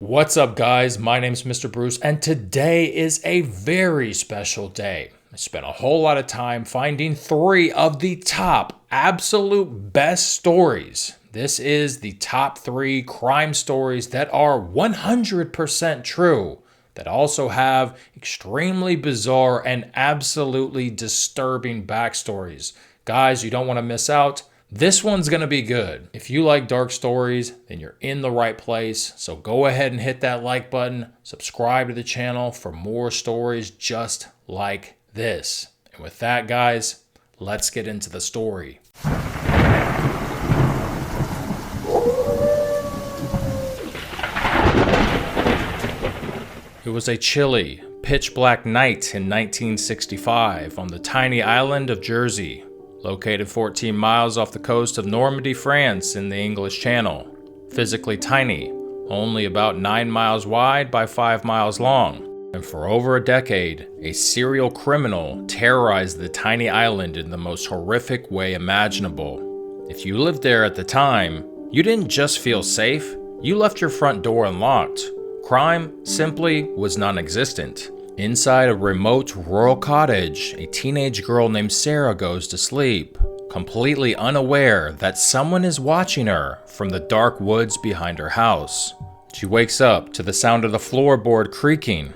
What's up, guys? My name's Mr. Bruce, and today is a very special day. I spent a whole lot of time finding 3 of the top absolute best stories. This is the top 3 crime stories that are 100% true, that also have extremely bizarre and absolutely disturbing backstories. Guys, you don't want to miss out. This one's going to be good. If you like dark stories, then you're in the right place. So go ahead and hit that like button, subscribe to the channel for more stories just like this. And with that, guys, let's get into the story. It was a chilly, pitch-black night in 1965 on the tiny island of Jersey, located 14 miles off the coast of Normandy, France in the English Channel. Physically tiny, only about 9 miles wide by 5 miles long. And for over a decade, a serial criminal terrorized the tiny island in the most horrific way imaginable. If you lived there at the time, you didn't just feel safe, you left your front door unlocked. Crime simply was non-existent. Inside a remote rural cottage, a teenage girl named Sarah goes to sleep, completely unaware that someone is watching her from the dark woods behind her house. She wakes up to the sound of the floorboard creaking.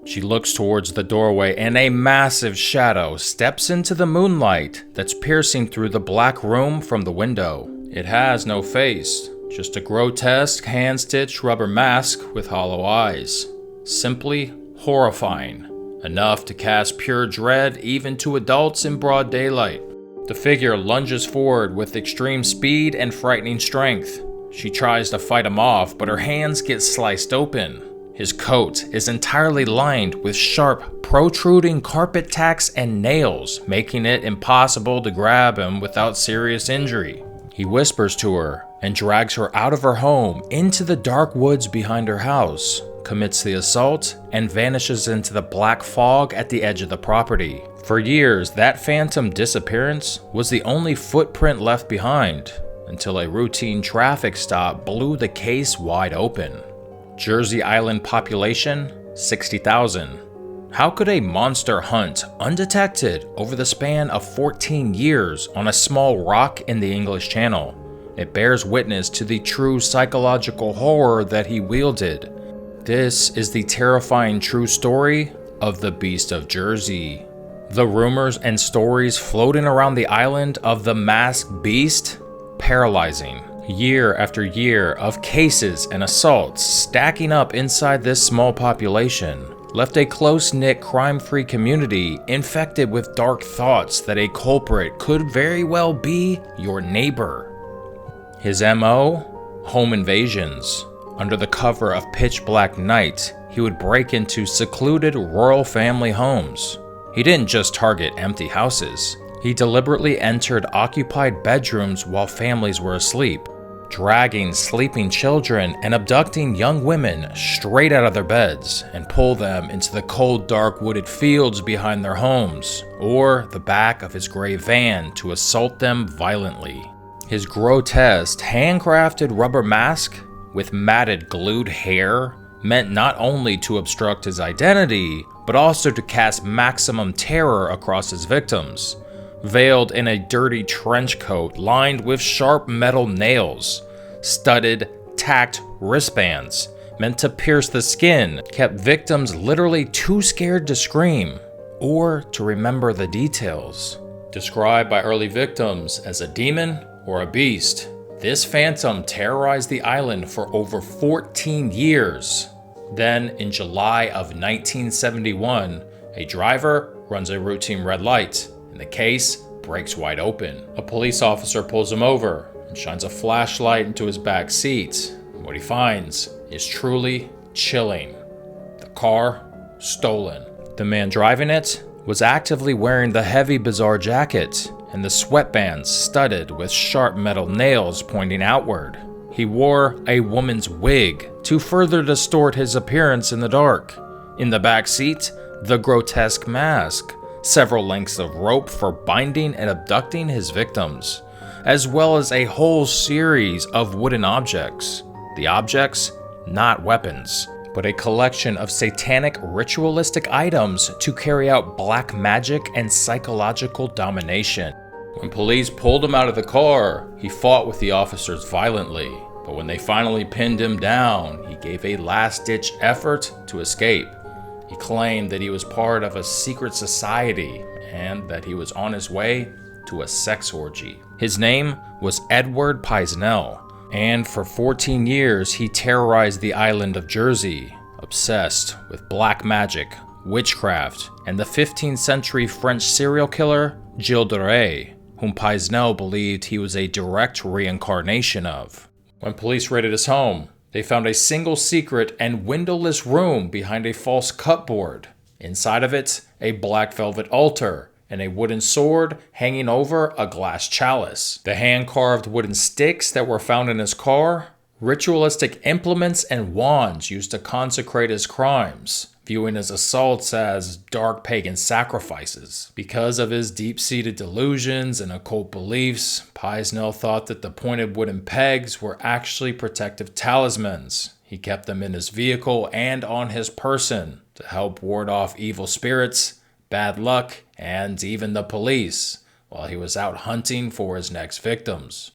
She looks towards the doorway and a massive shadow steps into the moonlight that's piercing through the black room from the window. It has no face, just a grotesque hand-stitched rubber mask with hollow eyes. Simply horrifying, enough to cast pure dread even to adults in broad daylight. The figure lunges forward with extreme speed and frightening strength. She tries to fight him off, but her hands get sliced open. His coat is entirely lined with sharp, protruding carpet tacks and nails, making it impossible to grab him without serious injury. He whispers to her and drags her out of her home into the dark woods behind her house, commits the assault, and vanishes into the black fog at the edge of the property. For years, that phantom disappearance was the only footprint left behind, until a routine traffic stop blew the case wide open. Jersey Island population, 60,000. How could a monster hunt undetected over the span of 14 years on a small rock in the English Channel? It bears witness to the true psychological horror that he wielded. This is the terrifying true story of the Beast of Jersey. The rumors and stories floating around the island of the masked beast, paralyzing. Year after year of cases and assaults stacking up inside this small population left a close-knit crime-free community infected with dark thoughts that a culprit could very well be your neighbor. His MO? Home invasions. Under the cover of pitch black night, he would break into secluded rural family homes. He didn't just target empty houses. He deliberately entered occupied bedrooms while families were asleep, dragging sleeping children and abducting young women straight out of their beds and pull them into the cold, dark wooded fields behind their homes or the back of his gray van to assault them violently. His grotesque, handcrafted rubber mask with matted glued hair meant not only to obstruct his identity, but also to cast maximum terror across his victims. Veiled in a dirty trench coat lined with sharp metal nails, studded, tacked wristbands meant to pierce the skin kept victims literally too scared to scream or to remember the details. Described by early victims as a demon or a beast, this phantom terrorized the island for over 14 years. Then, in July of 1971, a driver runs a routine red light, and the case breaks wide open. A police officer pulls him over and shines a flashlight into his back seat. And what he finds is truly chilling. The car stolen. The man driving it was actively wearing the heavy, bizarre jacket and the sweatbands studded with sharp metal nails pointing outward. He wore a woman's wig to further distort his appearance in the dark. In the back seat, the grotesque mask, several lengths of rope for binding and abducting his victims, as well as a whole series of wooden objects. The objects not weapons, but a collection of satanic ritualistic items to carry out black magic and psychological domination. When police pulled him out of the car, he fought with the officers violently, but when they finally pinned him down, he gave a last-ditch effort to escape. He claimed that he was part of a secret society and that he was on his way to a sex orgy. His name was Edward Paisnel, and for 14 years he terrorized the island of Jersey, obsessed with black magic, witchcraft, and the 15th century French serial killer Gilles de Rais, whom Paisnel believed he was a direct reincarnation of. When police raided his home, they found a single secret and windowless room behind a false cupboard. Inside of it, a black velvet altar and a wooden sword hanging over a glass chalice. The hand-carved wooden sticks that were found in his car, ritualistic implements and wands used to consecrate his crimes, viewing his assaults as dark pagan sacrifices. Because of his deep-seated delusions and occult beliefs, Paisnel thought that the pointed wooden pegs were actually protective talismans. He kept them in his vehicle and on his person to help ward off evil spirits, bad luck, and even the police, while he was out hunting for his next victims.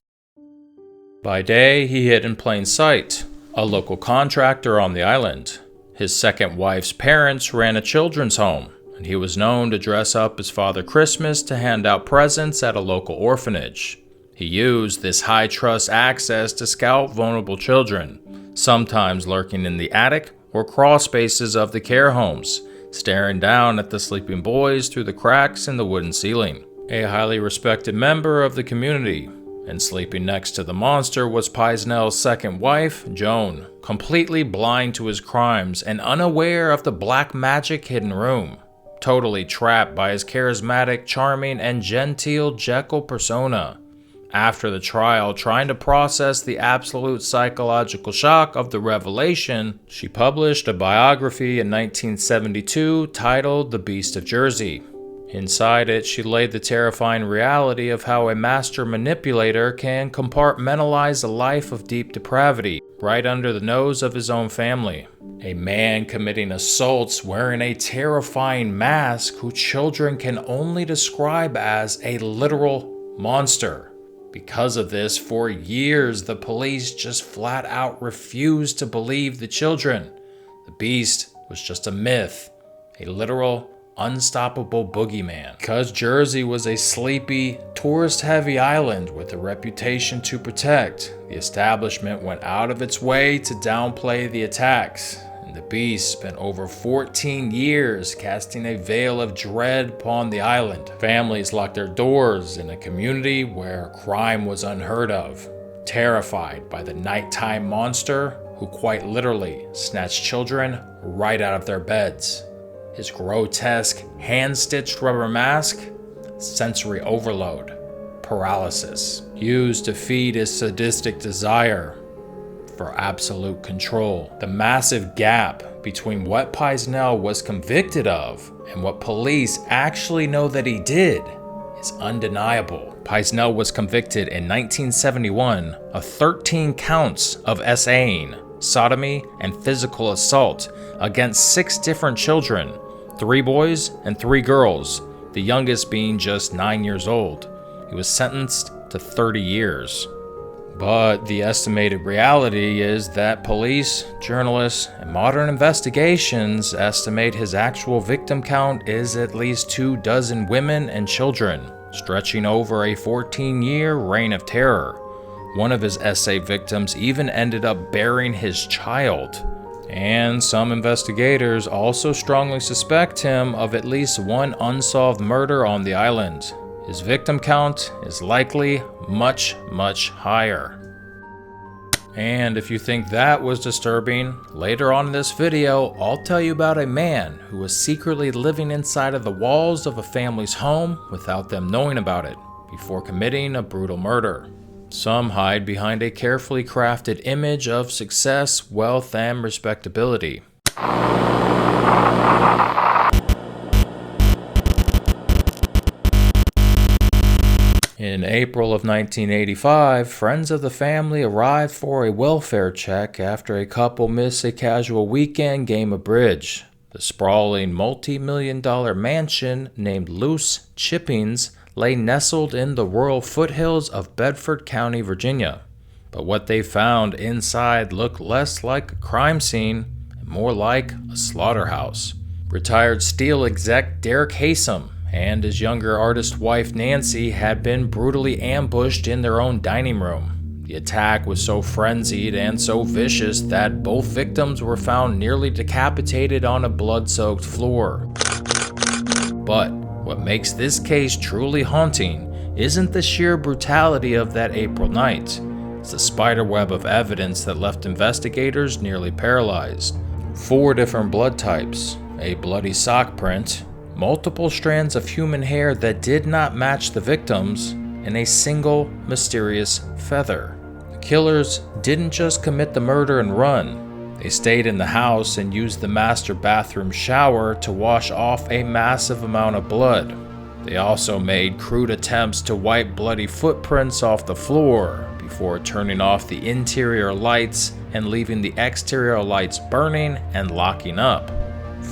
By day, he hid in plain sight, a local contractor on the island. His second wife's parents ran a children's home, and he was known to dress up as Father Christmas to hand out presents at a local orphanage. He used this high-trust access to scout vulnerable children, sometimes lurking in the attic or crawl spaces of the care homes, staring down at the sleeping boys through the cracks in the wooden ceiling. A highly respected member of the community, and sleeping next to the monster was Paisnel's second wife, Joan, completely blind to his crimes and unaware of the black magic hidden room, totally trapped by his charismatic, charming, and genteel Jekyll persona. After the trial, trying to process the absolute psychological shock of the revelation, she published a biography in 1972 titled The Beast of Jersey. Inside it, she laid the terrifying reality of how a master manipulator can compartmentalize a life of deep depravity right under the nose of his own family. A man committing assaults wearing a terrifying mask who children can only describe as a literal monster. Because of this, for years, the police just flat out refused to believe the children. The beast was just a myth, a literal unstoppable boogeyman. Because Jersey was a sleepy, tourist-heavy island with a reputation to protect, the establishment went out of its way to downplay the attacks, and the beast spent over 14 years casting a veil of dread upon the island. Families locked their doors in a community where crime was unheard of, terrified by the nighttime monster who quite literally snatched children right out of their beds. His grotesque, hand-stitched rubber mask, sensory overload, paralysis, used to feed his sadistic desire for absolute control. The massive gap between what Paisnel was convicted of and what police actually know that he did is undeniable. Paisnel was convicted in 1971 of 13 counts of SAing, sodomy, and physical assault against 6 different children, 3 boys and 3 girls, the youngest being just 9 years old. He was sentenced to 30 years. But the estimated reality is that police, journalists, and modern investigations estimate his actual victim count is at least 24 women and children, stretching over a 14-year reign of terror. One of his SA victims even ended up burying his child. And some investigators also strongly suspect him of at least one unsolved murder on the island. His victim count is likely much, much higher. And if you think that was disturbing, later on in this video, I'll tell you about a man who was secretly living inside of the walls of a family's home without them knowing about it, before committing a brutal murder. Some hide behind a carefully crafted image of success, wealth, and respectability. In In April of 1985, friends of the family arrived for a welfare check after a couple missed a casual weekend game of bridge. The sprawling multi-million-dollar mansion named Loose Chippings lay nestled in the rural foothills of Bedford County, Virginia. But what they found inside looked less like a crime scene and more like a slaughterhouse. Retired steel exec Derek Haysom and his younger artist wife Nancy had been brutally ambushed in their own dining room. The attack was so frenzied and so vicious that both victims were found nearly decapitated on a blood-soaked floor. But what makes this case truly haunting isn't the sheer brutality of that April night. It's the spiderweb of evidence that left investigators nearly paralyzed. 4 different blood types, a bloody sock print, multiple strands of human hair that did not match the victims, and a single mysterious feather. The killers didn't just commit the murder and run. They stayed in the house and used the master bathroom shower to wash off a massive amount of blood. They also made crude attempts to wipe bloody footprints off the floor before turning off the interior lights and leaving the exterior lights burning and locking up.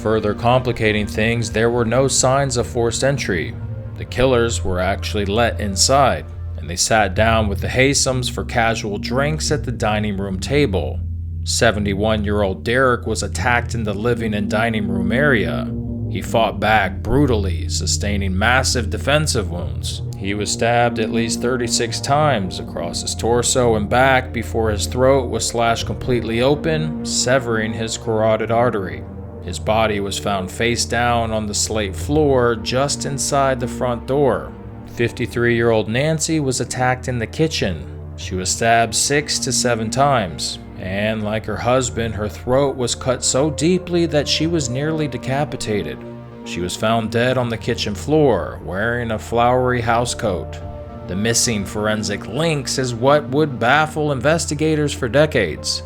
Further complicating things, there were no signs of forced entry. The killers were actually let inside, and they sat down with the Haysoms for casual drinks at the dining room table. 71-year-old Derek was attacked in the living and dining room area. He fought back brutally, sustaining massive defensive wounds. He was stabbed at least 36 times across his torso and back before his throat was slashed completely open, severing his carotid artery. His body was found face down on the slate floor just inside the front door. 53-year-old Nancy was attacked in the kitchen. She was stabbed 6 to 7 times, and like her husband, her throat was cut so deeply that she was nearly decapitated. She was found dead on the kitchen floor, wearing a flowery housecoat. The missing forensic links is what would baffle investigators for decades.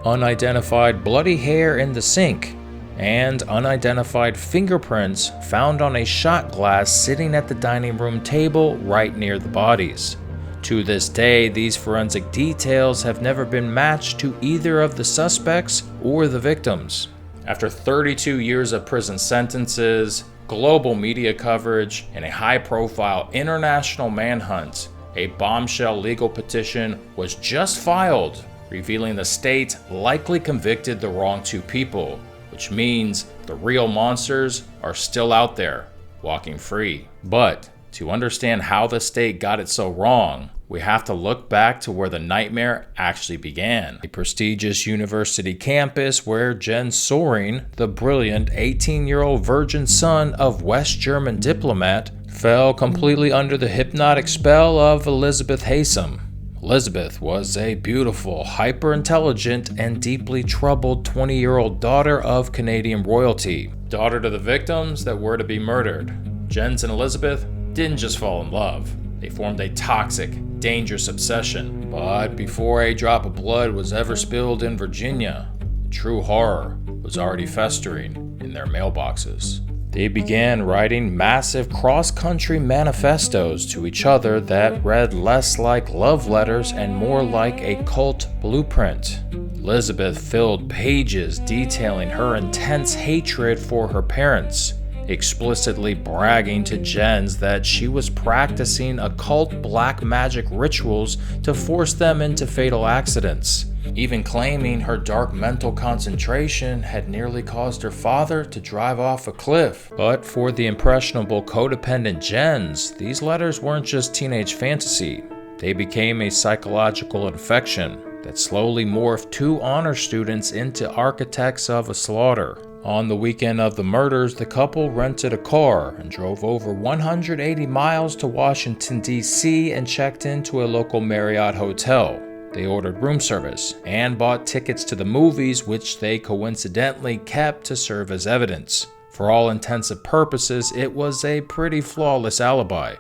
Unidentified bloody hair in the sink, and unidentified fingerprints found on a shot glass sitting at the dining room table right near the bodies. To this day, these forensic details have never been matched to either of the suspects or the victims. After 32 years of prison sentences, global media coverage, and a high-profile international manhunt, a bombshell legal petition was just filed, revealing the state likely convicted the wrong 2 people, which means the real monsters are still out there, walking free. But to understand how the state got it so wrong, we have to look back to where the nightmare actually began. A prestigious university campus where Jens Soering, the brilliant 18-year-old virgin son of West German diplomat, fell completely under the hypnotic spell of Elizabeth Haysom. Elizabeth was a beautiful, hyper-intelligent, and deeply troubled 20-year-old daughter of Canadian royalty, daughter to the victims that were to be murdered. Jens and Elizabeth didn't just fall in love. They formed a toxic, dangerous obsession. But before a drop of blood was ever spilled in Virginia, the true horror was already festering in their mailboxes. They began writing massive cross-country manifestos to each other that read less like love letters and more like a cult blueprint. Elizabeth filled pages detailing her intense hatred for her parents, explicitly bragging to Jens that she was practicing occult black magic rituals to force them into fatal accidents, even claiming her dark mental concentration had nearly caused her father to drive off a cliff. But for the impressionable codependent Jens, these letters weren't just teenage fantasy. They became a psychological infection that slowly morphed 2 honor students into architects of a slaughter. On the weekend of the murders, the couple rented a car and drove over 180 miles to Washington, D.C. and checked into a local Marriott hotel. They ordered room service and bought tickets to the movies, which they coincidentally kept to serve as evidence. For all intents and purposes, it was a pretty flawless alibi.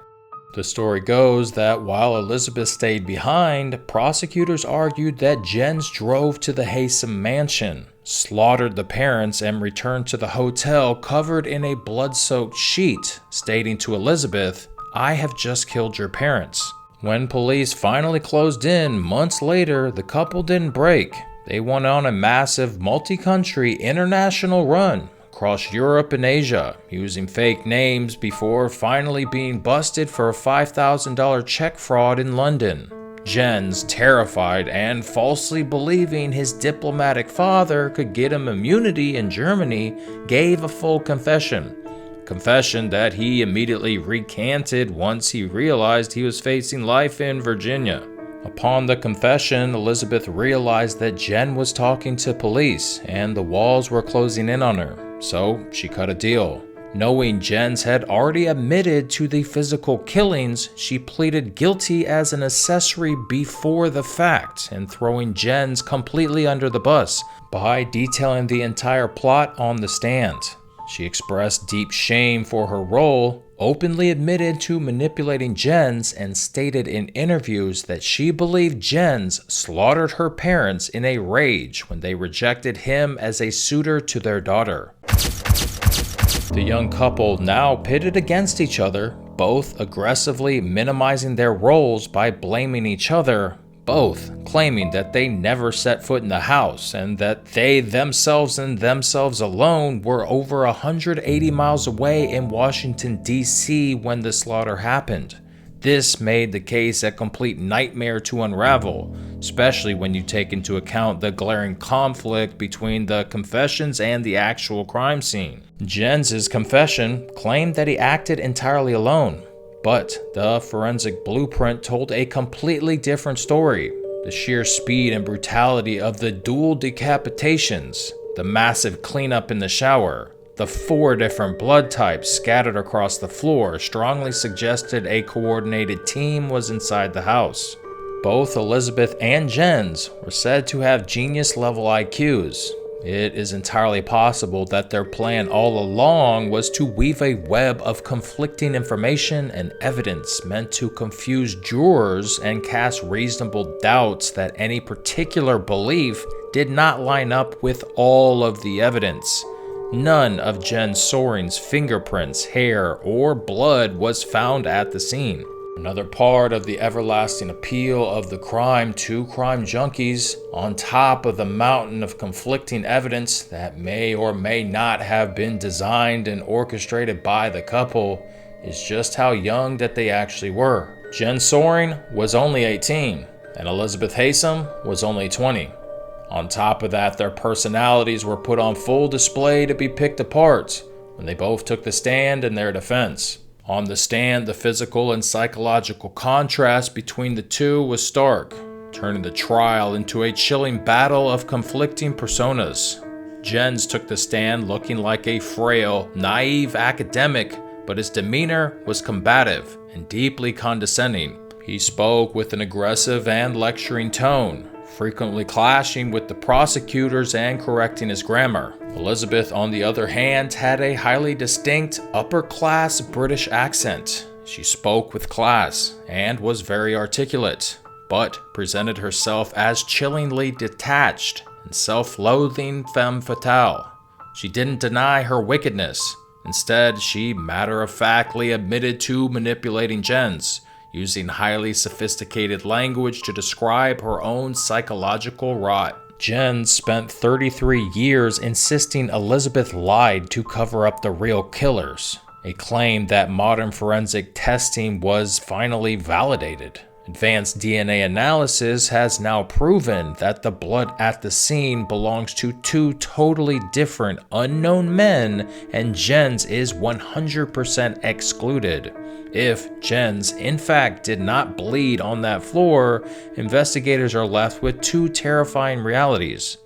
The story goes that while Elizabeth stayed behind, prosecutors argued that Jens drove to the Haysom mansion, slaughtered the parents, and returned to the hotel covered in a blood-soaked sheet, stating to Elizabeth, "I have just killed your parents." When police finally closed in months later, the couple didn't break. They went on a massive multi-country international run across Europe and Asia, using fake names before finally being busted for a $5,000 check fraud in London. Jens, terrified and falsely believing his diplomatic father could get him immunity in Germany, gave a full confession. Confession that he immediately recanted once he realized he was facing life in Virginia. Upon the confession, Elizabeth realized that Jen was talking to police and the walls were closing in on her, so she cut a deal. Knowing Jens had already admitted to the physical killings, she pleaded guilty as an accessory before the fact and throwing Jens completely under the bus by detailing the entire plot on the stand. She expressed deep shame for her role, openly admitted to manipulating Jens, and stated in interviews that she believed Jens slaughtered her parents in a rage when they rejected him as a suitor to their daughter. The young couple now pitted against each other, both aggressively minimizing their roles by blaming each other, both claiming that they never set foot in the house and that they themselves and themselves alone were over 180 miles away in Washington, D.C. when the slaughter happened. This made the case a complete nightmare to unravel, especially when you take into account the glaring conflict between the confessions and the actual crime scene. Jens's confession claimed that he acted entirely alone, but the forensic blueprint told a completely different story. The sheer speed and brutality of the dual decapitations, the massive cleanup in the shower, the 4 different blood types scattered across the floor strongly suggested a coordinated team was inside the house. Both Elizabeth and Jens were said to have genius-level IQs. It is entirely possible that their plan all along was to weave a web of conflicting information and evidence meant to confuse jurors and cast reasonable doubts that any particular belief did not line up with all of the evidence. None of Jen Soring's fingerprints, hair, or blood was found at the scene. Another part of the everlasting appeal of the crime to crime junkies, on top of the mountain of conflicting evidence that may or may not have been designed and orchestrated by the couple, is just how young that they actually were. Jen Soring was only 18, and Elizabeth Haysom was only 20. On top of that, their personalities were put on full display to be picked apart when they both took the stand in their defense. On the stand, the physical and psychological contrast between the two was stark, turning the trial into a chilling battle of conflicting personas. Jens took the stand looking like a frail, naive academic, but his demeanor was combative and deeply condescending. He spoke with an aggressive and lecturing tone, frequently clashing with the prosecutors and correcting his grammar. Elizabeth, on the other hand, had a highly distinct, upper-class British accent. She spoke with class and was very articulate, but presented herself as chillingly detached and self-loathing femme fatale. She didn't deny her wickedness. Instead, she matter-of-factly admitted to manipulating Jens, using highly sophisticated language to describe her own psychological rot. Jens spent 33 years insisting Elizabeth lied to cover up the real killers, a claim that modern forensic testing was finally validated. Advanced DNA analysis has now proven that the blood at the scene belongs to 2 totally different unknown men, and Jens is 100% excluded. If Jens, in fact, did not bleed on that floor, investigators are left with 2 terrifying realities.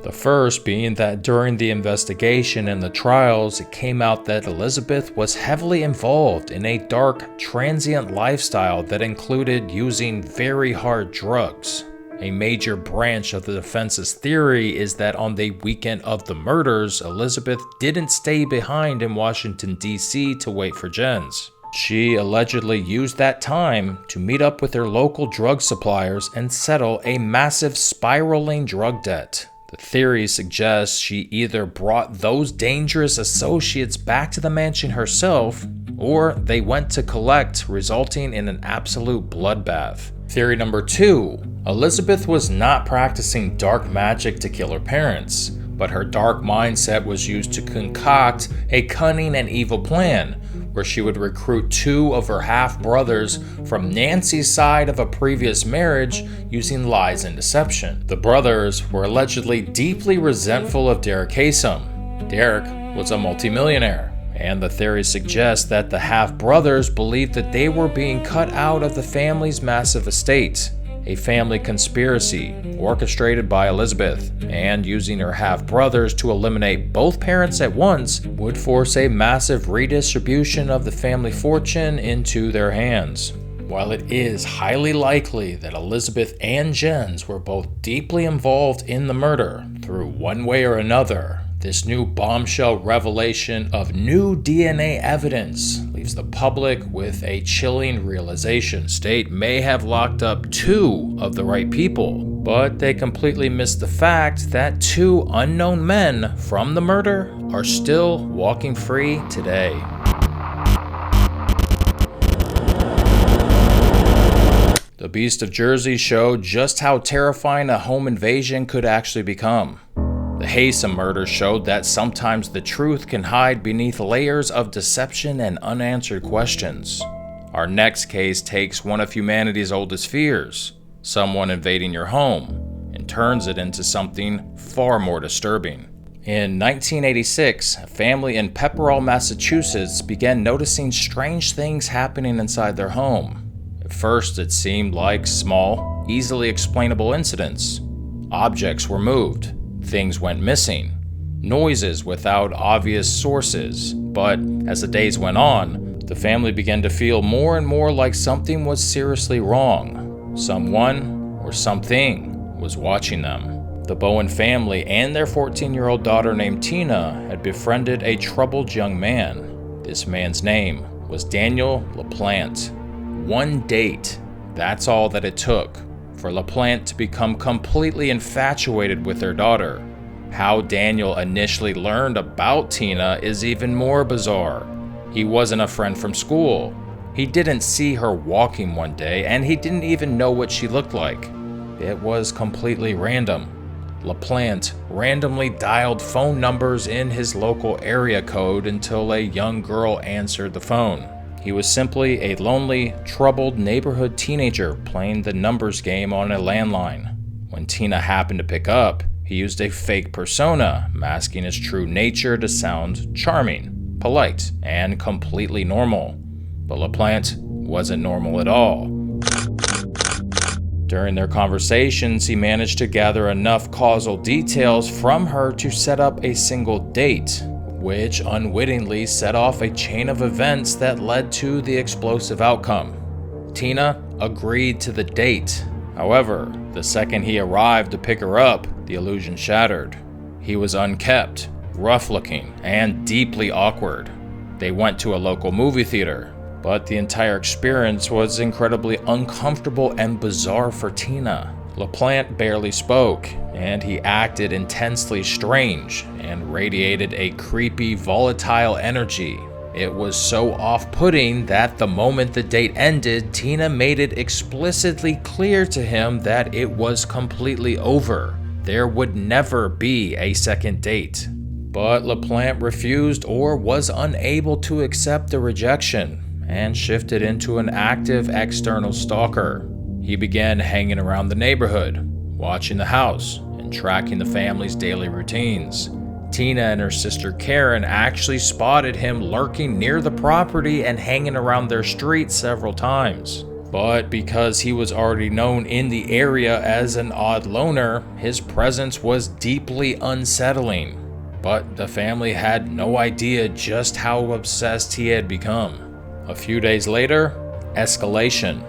The first being that during the investigation and the trials, it came out that Elizabeth was heavily involved in a dark, transient lifestyle that included using very hard drugs. A major branch of the defense's theory is that on the weekend of the murders, Elizabeth didn't stay behind in Washington, D.C. to wait for Jens. She allegedly used that time to meet up with her local drug suppliers and settle a massive spiraling drug debt. The theory suggests she either brought those dangerous associates back to the mansion herself, or they went to collect, resulting in an absolute bloodbath. Theory number 2, Elizabeth was not practicing dark magic to kill her parents, but her dark mindset was used to concoct a cunning and evil plan, where she would recruit 2 of her half-brothers from Nancy's side of a previous marriage using lies and deception. The brothers were allegedly deeply resentful of Derek Haysom. Derek was a multimillionaire, and the theory suggests that the half-brothers believed that they were being cut out of the family's massive estate. A family conspiracy orchestrated by Elizabeth, and using her half-brothers to eliminate both parents at once would force a massive redistribution of the family fortune into their hands. While it is highly likely that Elizabeth and Jens were both deeply involved in the murder through one way or another, this new bombshell revelation of new DNA evidence leaves the public with a chilling realization. State may have locked up 2 of the right people, but they completely missed the fact that 2 unknown men from the murder are still walking free today. The Beast of Jersey showed just how terrifying a home invasion could actually become. The Haysom Murders showed that sometimes the truth can hide beneath layers of deception and unanswered questions. Our next case takes one of humanity's oldest fears, someone invading your home, and turns it into something far more disturbing. In 1986, a family in Pepperell, Massachusetts began noticing strange things happening inside their home. At first, it seemed like small, easily explainable incidents. Objects were moved. Things went missing, noises without obvious sources, but as the days went on, the family began to feel more and more like something was seriously wrong. Someone or something was watching them. The Bowen family and their 14-year-old daughter named Tina had befriended a troubled young man. This man's name was Daniel LaPlante. One date, that's all that it took for LaPlante to become completely infatuated with their daughter. How Daniel initially learned about Tina is even more bizarre. He wasn't a friend from school. He didn't see her walking one day, and he didn't even know what she looked like. It was completely random. LaPlante randomly dialed phone numbers in his local area code until a young girl answered the phone. He was simply a lonely, troubled neighborhood teenager playing the numbers game on a landline. When Tina happened to pick up, he used a fake persona, masking his true nature to sound charming, polite, and completely normal. But LaPlante wasn't normal at all. During their conversations, he managed to gather enough causal details from her to set up a single date, which unwittingly set off a chain of events that led to the explosive outcome. Tina agreed to the date. However, the second he arrived to pick her up, the illusion shattered. He was unkempt, rough-looking, and deeply awkward. They went to a local movie theater, but the entire experience was incredibly uncomfortable and bizarre for Tina. LaPlante barely spoke, and he acted intensely strange and radiated a creepy, volatile energy. It was so off-putting that the moment the date ended, Tina made it explicitly clear to him that it was completely over. There would never be a second date. But LaPlante refused or was unable to accept the rejection and shifted into an active external stalker. He began hanging around the neighborhood, watching the house, and tracking the family's daily routines. Tina and her sister Karen actually spotted him lurking near the property and hanging around their street several times. But because he was already known in the area as an odd loner, his presence was deeply unsettling. But the family had no idea just how obsessed he had become. A few days later, escalation.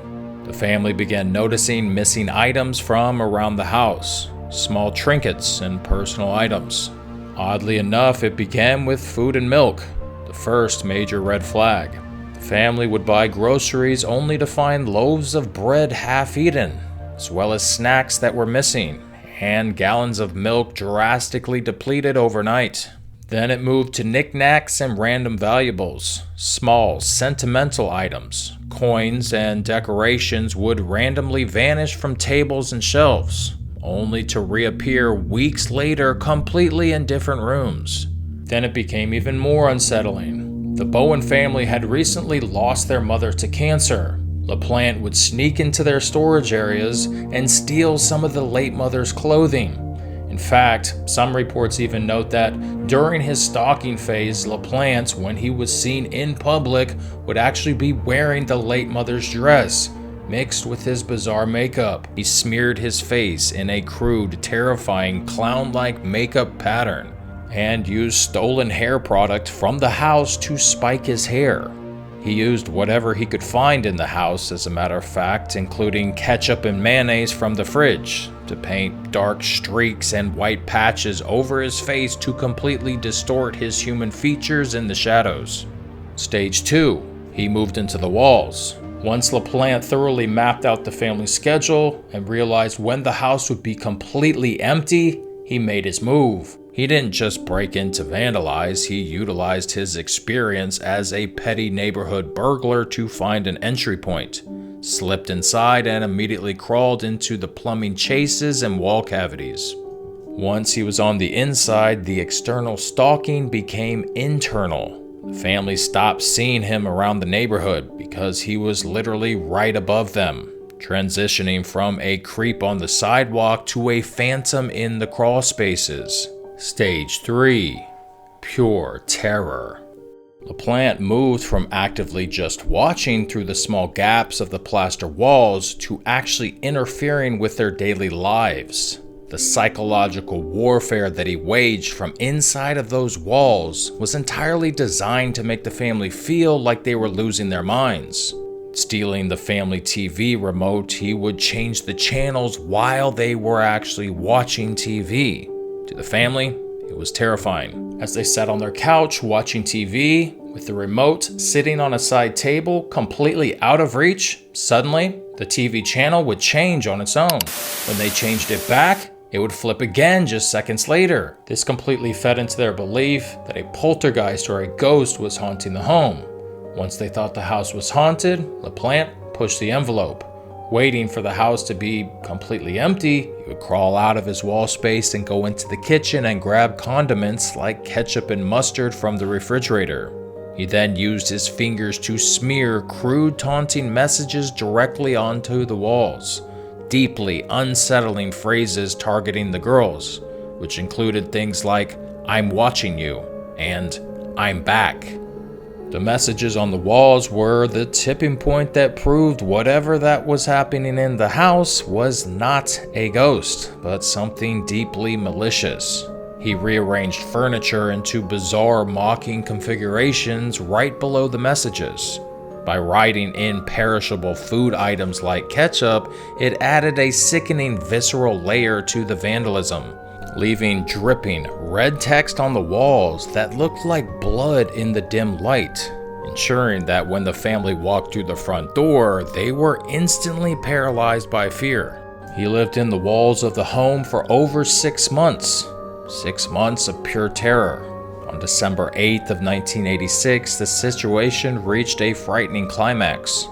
The family began noticing missing items from around the house, small trinkets and personal items. Oddly enough, it began with food and milk, the first major red flag. The family would buy groceries only to find loaves of bread half-eaten, as well as snacks that were missing, and gallons of milk drastically depleted overnight. Then it moved to knickknacks and random valuables. Small, sentimental items, coins, and decorations would randomly vanish from tables and shelves, only to reappear weeks later completely in different rooms. Then it became even more unsettling. The Bowen family had recently lost their mother to cancer. LaPlante would sneak into their storage areas and steal some of the late mother's clothing. In fact, some reports even note that during his stalking phase, LaPlante, when he was seen in public, would actually be wearing the late mother's dress, mixed with his bizarre makeup. He smeared his face in a crude, terrifying, clown-like makeup pattern, and used stolen hair product from the house to spike his hair. He used whatever he could find in the house, as a matter of fact, including ketchup and mayonnaise from the fridge, to paint dark streaks and white patches over his face to completely distort his human features in the shadows. Stage 2. He moved into the walls. Once LaPlante thoroughly mapped out the family schedule and realized when the house would be completely empty, he made his move. He didn't just break in to vandalize, he utilized his experience as a petty neighborhood burglar to find an entry point, slipped inside, and immediately crawled into the plumbing chases and wall cavities. Once he was on the inside, the external stalking became internal. The family stopped seeing him around the neighborhood because he was literally right above them, transitioning from a creep on the sidewalk to a phantom in the crawl spaces. Stage 3. Pure terror. LaPlante moved from actively just watching through the small gaps of the plaster walls to actually interfering with their daily lives. The psychological warfare that he waged from inside of those walls was entirely designed to make the family feel like they were losing their minds. Stealing the family TV remote, he would change the channels while they were actually watching TV. To the family, it was terrifying. As they sat on their couch watching TV, with the remote sitting on a side table completely out of reach, suddenly the TV channel would change on its own. When they changed it back, it would flip again just seconds later. This completely fed into their belief that a poltergeist or a ghost was haunting the home. Once they thought the house was haunted, LaPlante pushed the envelope. Waiting for the house to be completely empty, he would crawl out of his wall space and go into the kitchen and grab condiments like ketchup and mustard from the refrigerator. He then used his fingers to smear crude, taunting messages directly onto the walls, deeply unsettling phrases targeting the girls, which included things like, "I'm watching you," and "I'm back." The messages on the walls were the tipping point that proved whatever that was happening in the house was not a ghost, but something deeply malicious. He rearranged furniture into bizarre mocking configurations right below the messages. By writing in perishable food items like ketchup, it added a sickening visceral layer to the vandalism, leaving dripping red text on the walls that looked like blood in the dim light, ensuring that when the family walked through the front door, they were instantly paralyzed by fear. He lived in the walls of the home for over 6 months. 6 months of pure terror. On December 8th of 1986, the situation reached a frightening climax.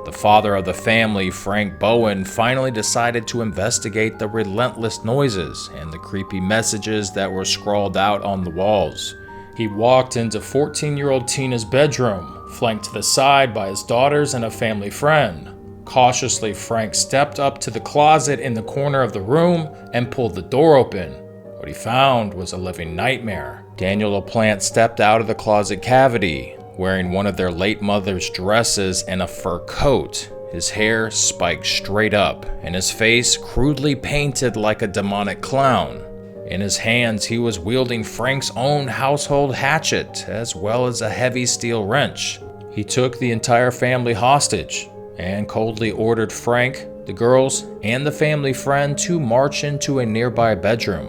The father of the family, Frank Bowen, finally decided to investigate the relentless noises and the creepy messages that were scrawled out on the walls. He walked into 14-year-old Tina's bedroom, flanked to the side by his daughters and a family friend. Cautiously, Frank stepped up to the closet in the corner of the room and pulled the door open. What he found was a living nightmare. Daniel LaPlante stepped out of the closet cavity, wearing one of their late mother's dresses and a fur coat, his hair spiked straight up, and his face crudely painted like a demonic clown. In his hands, he was wielding Frank's own household hatchet, as well as a heavy steel wrench. He took the entire family hostage, and coldly ordered Frank, the girls, and the family friend to march into a nearby bedroom.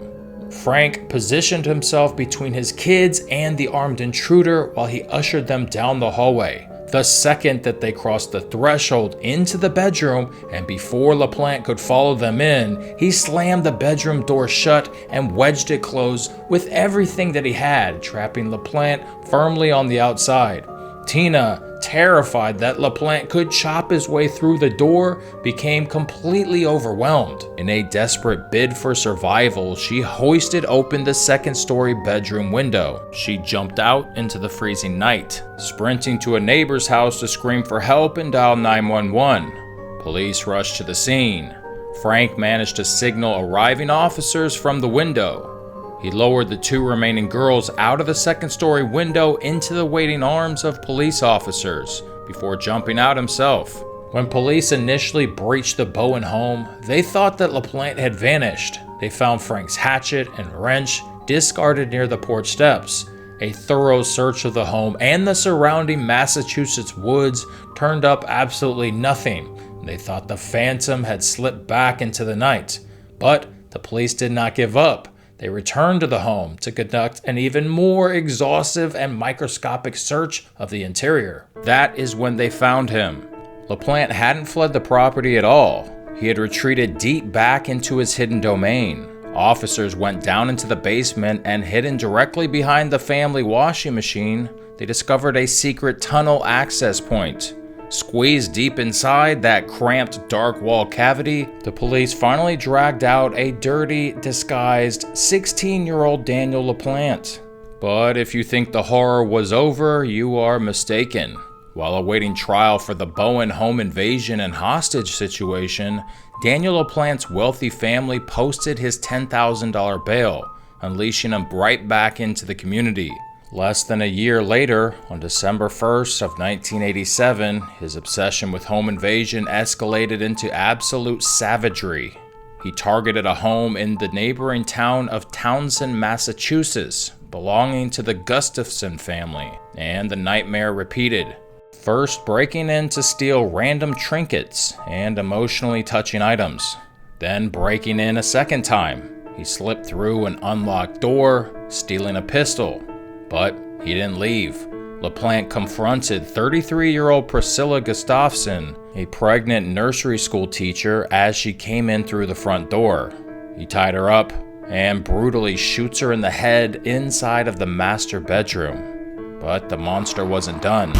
Frank positioned himself between his kids and the armed intruder while he ushered them down the hallway, The second that they crossed the threshold into the bedroom, and before LaPlante could follow them in, he slammed the bedroom door shut and wedged it closed with everything that he had, trapping LaPlante firmly on the outside. Tina, terrified that LaPlante could chop his way through the door, became completely overwhelmed. In a desperate bid for survival, she hoisted open the second-story bedroom window. She jumped out into the freezing night, sprinting to a neighbor's house to scream for help and dial 911. Police rushed to the scene. Frank managed to signal arriving officers from the window. He lowered the two remaining girls out of the second-story window into the waiting arms of police officers before jumping out himself. When police initially breached the Bowen home, they thought that LaPlante had vanished. They found Frank's hatchet and wrench discarded near the porch steps. A thorough search of the home and the surrounding Massachusetts woods turned up absolutely nothing. They thought the phantom had slipped back into the night. But the police did not give up. They returned to the home to conduct an even more exhaustive and microscopic search of the interior. That is when they found him. LaPlante hadn't fled the property at all. He had retreated deep back into his hidden domain. Officers went down into the basement, and hidden directly behind the family washing machine, they discovered a secret tunnel access point. Squeezed deep inside that cramped dark wall cavity, the police finally dragged out a dirty, disguised 16-year-old Daniel LaPlante. But if you think the horror was over, you are mistaken. While awaiting trial for the Bowen home invasion and hostage situation, Daniel LaPlante's wealthy family posted his $10,000 bail, unleashing him right back into the community. Less than a year later, on December 1st of 1987, his obsession with home invasion escalated into absolute savagery. He targeted a home in the neighboring town of Townsend, Massachusetts, belonging to the Gustafson family, and the nightmare repeated. First breaking in to steal random trinkets and emotionally touching items, then breaking in a second time. He slipped through an unlocked door, stealing a pistol. But he didn't leave. LaPlante confronted 33-year-old Priscilla Gustafson, a pregnant nursery school teacher, as she came in through the front door. He tied her up and brutally shoots her in the head inside of the master bedroom. But the monster wasn't done.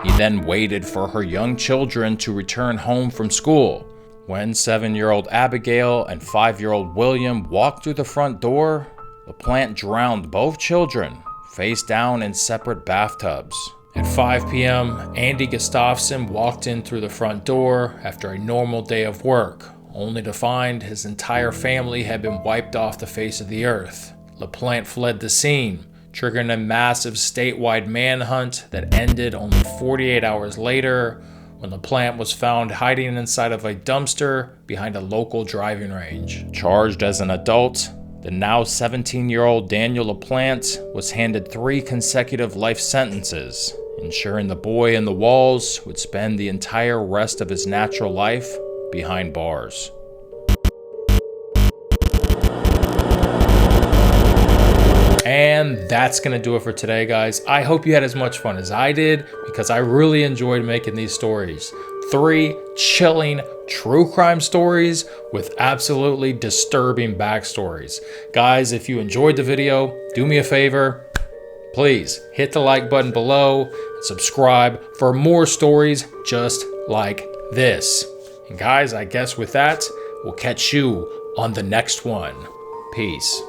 He then waited for her young children to return home from school. When 7-year-old Abigail and 5-year-old William walked through the front door, LaPlante drowned both children face down in separate bathtubs. At 5 p.m., Andy Gustafson walked in through the front door after a normal day of work, only to find his entire family had been wiped off the face of the earth. LaPlante fled the scene, triggering a massive statewide manhunt that ended only 48 hours later when LaPlante was found hiding inside of a dumpster behind a local driving range. Charged as an adult, the now 17-year-old Daniel LaPlante was handed 3 consecutive life sentences, ensuring the boy in the walls would spend the entire rest of his natural life behind bars. And that's going to do it for today, guys. I hope you had as much fun as I did, because I really enjoyed making these stories. 3 chilling true crime stories with absolutely disturbing backstories. Guys, if you enjoyed the video, do me a favor. Please hit the like button below and subscribe for more stories just like this. And guys, I guess with that, we'll catch you on the next one. Peace.